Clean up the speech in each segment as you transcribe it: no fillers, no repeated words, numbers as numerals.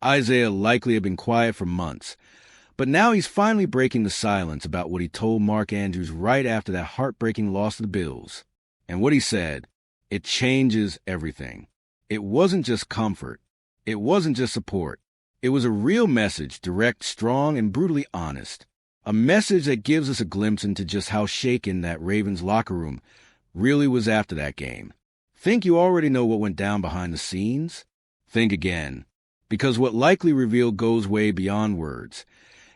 Isaiah likely had been quiet for months, but now he's finally breaking the silence about what he told Mark Andrews right after that heartbreaking loss to the Bills. And what he said, it changes everything. It wasn't just comfort. It wasn't just support. It was a real message, direct, strong, and brutally honest. A message that gives us a glimpse into just how shaken that Ravens locker room really was after that game. Think you already know what went down behind the scenes? Think again. Because what likely revealed goes way beyond words.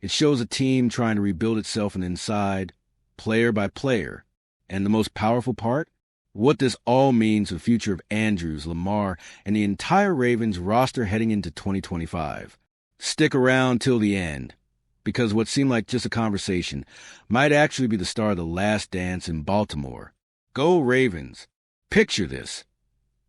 It shows a team trying to rebuild itself from the inside, player by player. And the most powerful part? What this all means for the future of Andrews, Lamar, and the entire Ravens roster heading into 2025. Stick around till the end, because what seemed like just a conversation might actually be the start of the last dance in Baltimore. Go Ravens! Picture this.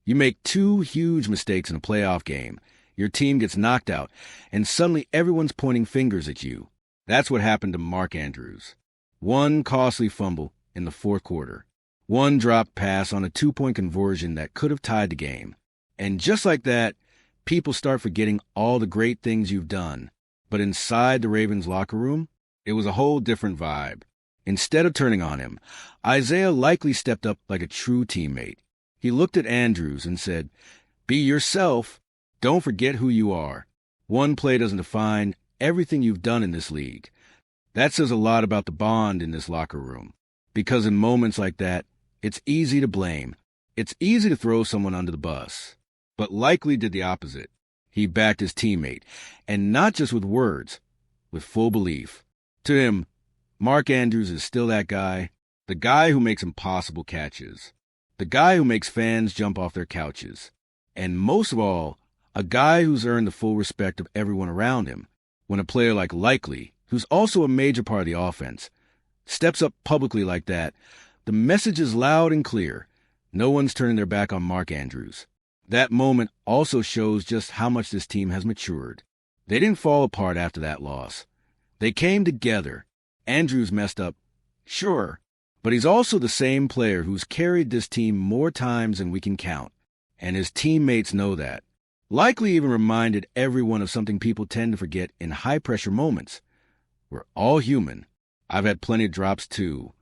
You make 2 huge mistakes in a playoff game. Your team gets knocked out, and suddenly everyone's pointing fingers at you. That's what happened to Mark Andrews. 1 costly fumble in the fourth quarter. 1 dropped pass on a 2-point conversion that could have tied the game. And just like that, people start forgetting all the great things you've done. But inside the Ravens locker room, it was a whole different vibe. Instead of turning on him, Isaiah likely stepped up like a true teammate. He looked at Andrews and said, "Be yourself. Don't forget who you are. 1 play doesn't define everything you've done in this league." That says a lot about the bond in this locker room. Because in moments like that, it's easy to blame. It's easy to throw someone under the bus. But likely did the opposite. He backed his teammate, and not just with words, with full belief. To him, Mark Andrews is still that guy, the guy who makes impossible catches, the guy who makes fans jump off their couches, and most of all, a guy who's earned the full respect of everyone around him. When a player like Likely, who's also a major part of the offense, steps up publicly like that, the message is loud and clear. No one's turning their back on Mark Andrews. That moment also shows just how much this team has matured. They didn't fall apart after that loss. They came together. Andrews messed up, sure, but he's also the same player who's carried this team more times than we can count, and his teammates know that. Likely even reminded everyone of something people tend to forget in high-pressure moments. We're all human. I've had plenty of drops too.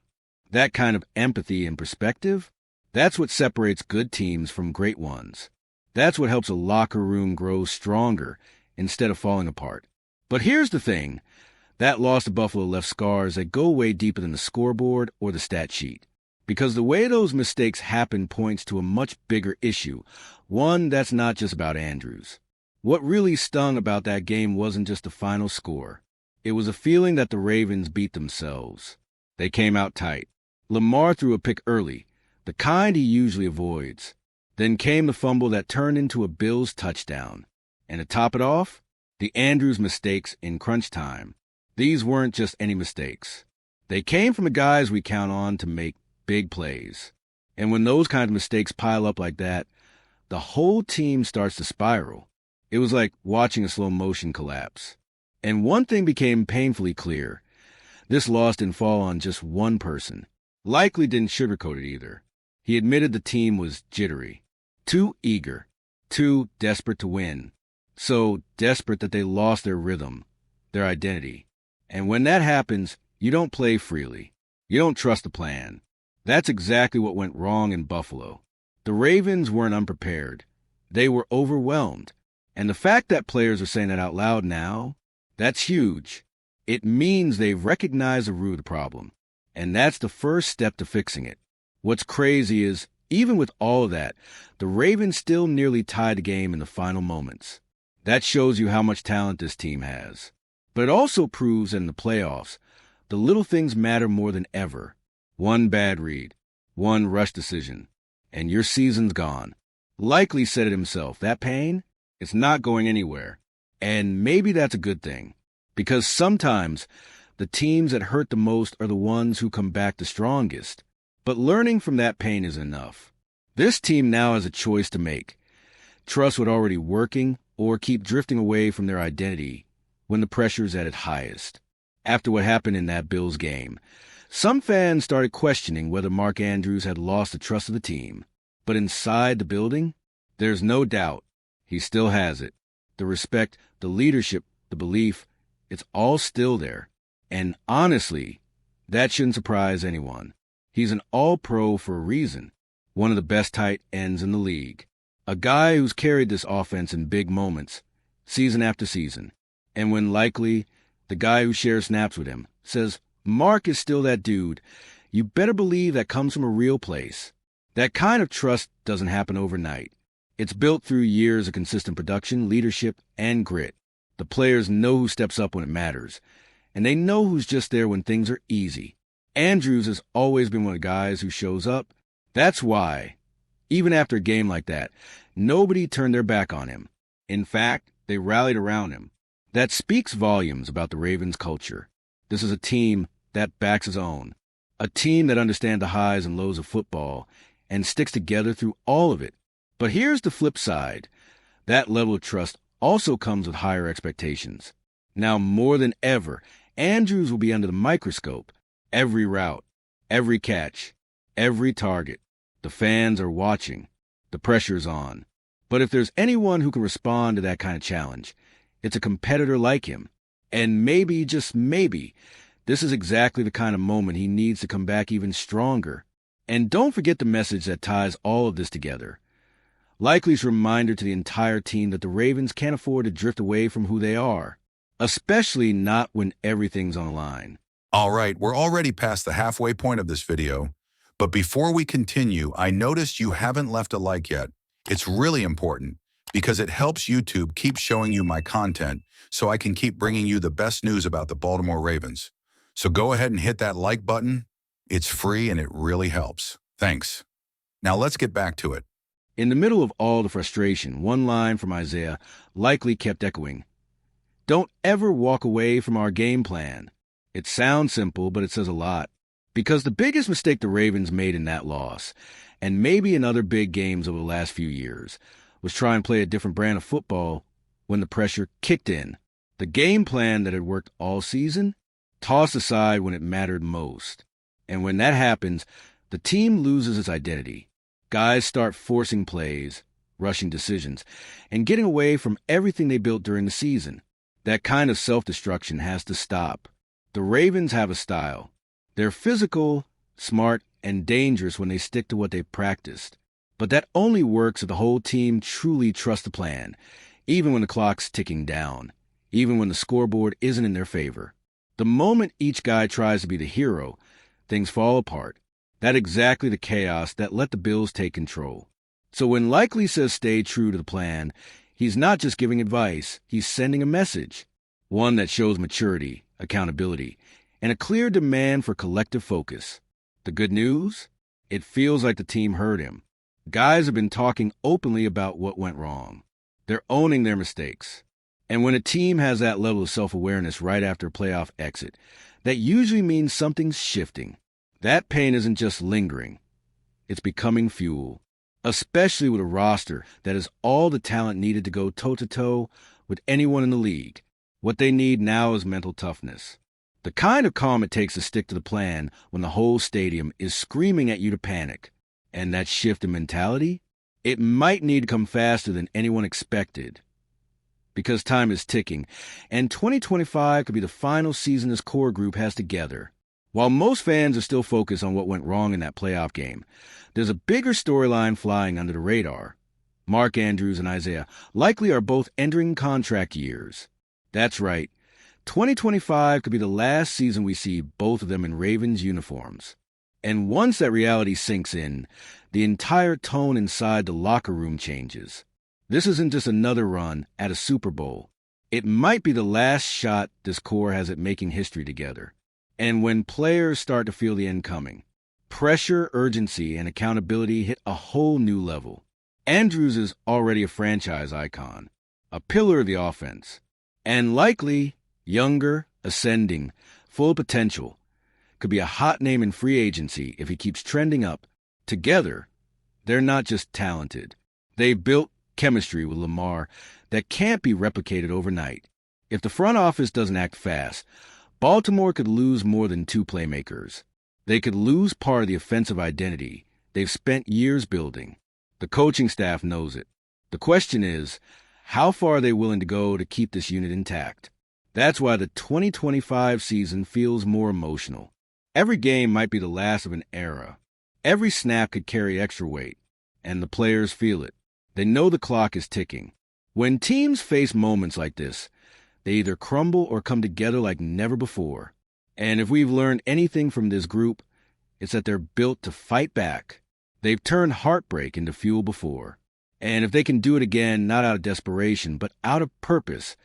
That kind of empathy and perspective, that's what separates good teams from great ones. That's what helps a locker room grow stronger instead of falling apart. But here's the thing. That loss to Buffalo left scars that go way deeper than the scoreboard or the stat sheet. Because the way those mistakes happen points to a much bigger issue, one that's not just about Andrews. What really stung about that game wasn't just the final score. It was a feeling that the Ravens beat themselves. They came out tight. Lamar threw a pick early, the kind he usually avoids. Then came the fumble that turned into a Bills touchdown. And to top it off, the Andrews mistakes in crunch time. These weren't just any mistakes. They came from the guys we count on to make big plays. And when those kinds of mistakes pile up like that, the whole team starts to spiral. It was like watching a slow motion collapse. And one thing became painfully clear. This loss didn't fall on just one person. Likely didn't sugarcoat it either. He admitted the team was jittery, too eager, too desperate to win. So desperate that they lost their rhythm, their identity. And when that happens, you don't play freely. You don't trust the plan. That's exactly what went wrong in Buffalo. The Ravens weren't unprepared. They were overwhelmed. And the fact that players are saying that out loud now, that's huge. It means they've recognized the root of the problem. And that's the first step to fixing it. What's crazy is, even with all of that, the Ravens still nearly tied the game in the final moments. That shows you how much talent this team has. But it also proves that in the playoffs, the little things matter more than ever. One bad read, one rush decision, and your season's gone. Likely said it himself, that pain, it's not going anywhere. And maybe that's a good thing. Because sometimes the teams that hurt the most are the ones who come back the strongest. But learning from that pain is enough. This team now has a choice to make. Trust what's already working or keep drifting away from their identity when the pressure's at its highest. After what happened in that Bills game, some fans started questioning whether Mark Andrews had lost the trust of the team. But inside the building, there's no doubt he still has it. The respect, the leadership, the belief, it's all still there. And honestly, that shouldn't surprise anyone. He's an all-pro for a reason, one of the best tight ends in the league. A guy who's carried this offense in big moments, season after season. And when Likely, the guy who shares snaps with him, says, Mark is still that dude, you better believe that comes from a real place. That kind of trust doesn't happen overnight. It's built through years of consistent production, leadership, and grit. The players know who steps up when it matters, and they know who's just there when things are easy. Andrews has always been one of the guys who shows up. That's why, even after a game like that, nobody turned their back on him. In fact, they rallied around him. That speaks volumes about the Ravens culture. This is a team that backs its own, a team that understands the highs and lows of football and sticks together through all of it. But here's the flip side. That level of trust also comes with higher expectations. Now more than ever, Andrews will be under the microscope. Every route, every catch, every target. The fans are watching. The pressure's on. But if there's anyone who can respond to that kind of challenge, it's a competitor like him. And maybe, just maybe, this is exactly the kind of moment he needs to come back even stronger. And don't forget the message that ties all of this together. Likely's reminder to the entire team that the Ravens can't afford to drift away from who they are, especially not when everything's on the line. All right, we're already past the halfway point of this video, but before we continue, I noticed you haven't left a like yet. It's really important because it helps YouTube keep showing you my content so I can keep bringing you the best news about the Baltimore Ravens. So go ahead and hit that like button. It's free and it really helps. Thanks. Now let's get back to it. In the middle of all the frustration, one line from Isaiah Likely kept echoing. Don't ever walk away from our game plan. It sounds simple, but it says a lot. Because the biggest mistake the Ravens made in that loss, and maybe in other big games over the last few years, was try and play a different brand of football when the pressure kicked in. The game plan that had worked all season, tossed aside when it mattered most. And when that happens, the team loses its identity. Guys start forcing plays, rushing decisions, and getting away from everything they built during the season. That kind of self-destruction has to stop. The Ravens have a style. They're physical, smart, and dangerous when they stick to what they've practiced. But that only works if the whole team truly trusts the plan, even when the clock's ticking down, even when the scoreboard isn't in their favor. The moment each guy tries to be the hero, things fall apart. That's exactly the chaos that let the Bills take control. So when Likely says stay true to the plan, he's not just giving advice, he's sending a message. One that shows maturity, accountability, and a clear demand for collective focus. The good news? It feels like the team heard him. Guys have been talking openly about what went wrong. They're owning their mistakes. And when a team has that level of self-awareness right after a playoff exit, that usually means something's shifting. That pain isn't just lingering. It's becoming fuel, especially with a roster that has all the talent needed to go toe-to-toe with anyone in the league. What they need now is mental toughness. The kind of calm it takes to stick to the plan when the whole stadium is screaming at you to panic. And that shift in mentality? It might need to come faster than anyone expected. Because time is ticking, and 2025 could be the final season this core group has together. While most fans are still focused on what went wrong in that playoff game, there's a bigger storyline flying under the radar. Mark Andrews and Isaiah Likely are both entering contract years. That's right. 2025 could be the last season we see both of them in Ravens uniforms. And once that reality sinks in, the entire tone inside the locker room changes. This isn't just another run at a Super Bowl. It might be the last shot this core has at making history together. And when players start to feel the end coming, pressure, urgency, and accountability hit a whole new level. Andrews is already a franchise icon, a pillar of the offense, and Likely, younger, ascending, full potential, could be a hot name in free agency if he keeps trending up. Together, they're not just talented. They built chemistry with Lamar that can't be replicated overnight. If the front office doesn't act fast, Baltimore could lose more than two playmakers. They could lose part of the offensive identity they've spent years building. The coaching staff knows it. The question is, How far are they willing to go to keep this unit intact? That's why the 2025 season feels more emotional. Every game might be the last of an era. Every snap could carry extra weight, and the players feel it. They know the clock is ticking. When teams face moments like this, they either crumble or come together like never before. And if we've learned anything from this group, it's that they're built to fight back. They've turned heartbreak into fuel before. And if they can do it again, not out of desperation, but out of purpose,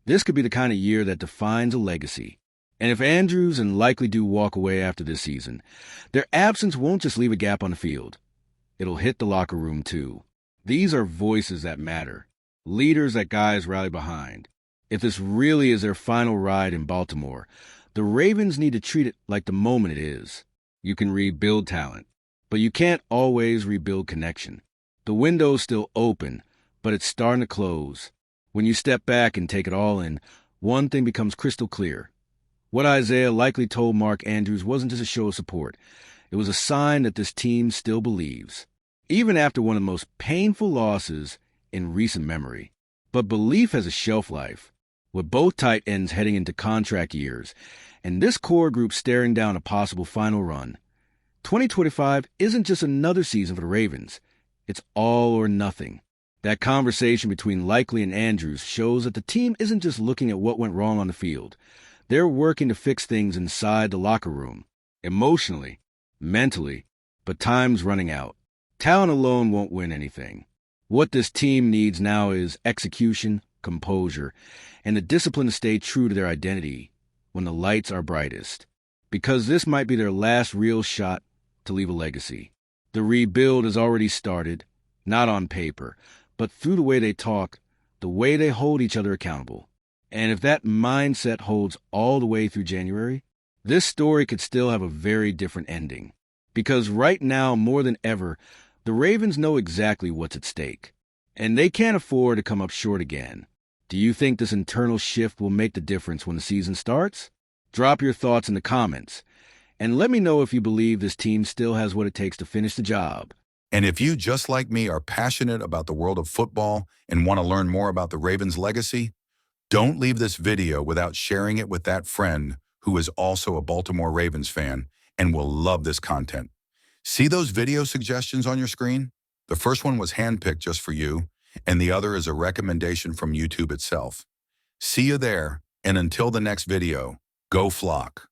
this could be the kind of year that defines a legacy. And if Andrews and Likely do walk away after this season, their absence won't just leave a gap on the field. It'll hit the locker room too. These are voices that matter, leaders that guys rally behind. If this really is their final ride in Baltimore, the Ravens need to treat it like the moment it is. You can rebuild talent, but you can't always rebuild connection. The window's still open, but it's starting to close. When you step back and take it all in, one thing becomes crystal clear. What Isaiah Likely told Mark Andrews wasn't just a show of support. It was a sign that this team still believes, even after one of the most painful losses in recent memory. But belief has a shelf life, with both tight ends heading into contract years, and this core group staring down a possible final run. 2025 isn't just another season for the Ravens. It's all or nothing. That conversation between Likely and Andrews shows that the team isn't just looking at what went wrong on the field. They're working to fix things inside the locker room, emotionally, mentally, but time's running out. Talent alone won't win anything. What this team needs now is execution, composure, and the discipline to stay true to their identity when the lights are brightest. Because this might be their last real shot to leave a legacy. The rebuild has already started, not on paper, but through the way they talk, the way they hold each other accountable. And if that mindset holds all the way through January, this story could still have a very different ending. Because right now, more than ever, the Ravens know exactly what's at stake. And they can't afford to come up short again. Do you think this internal shift will make the difference when the season starts? Drop your thoughts in the comments. And let me know if you believe this team still has what it takes to finish the job. And if you, just like me, are passionate about the world of football and want to learn more about the Ravens' legacy, don't leave this video without sharing it with that friend who is also a Baltimore Ravens fan and will love this content. See those video suggestions on your screen? The first one was handpicked just for you, and the other is a recommendation from YouTube itself. See you there, and until the next video, go Flock.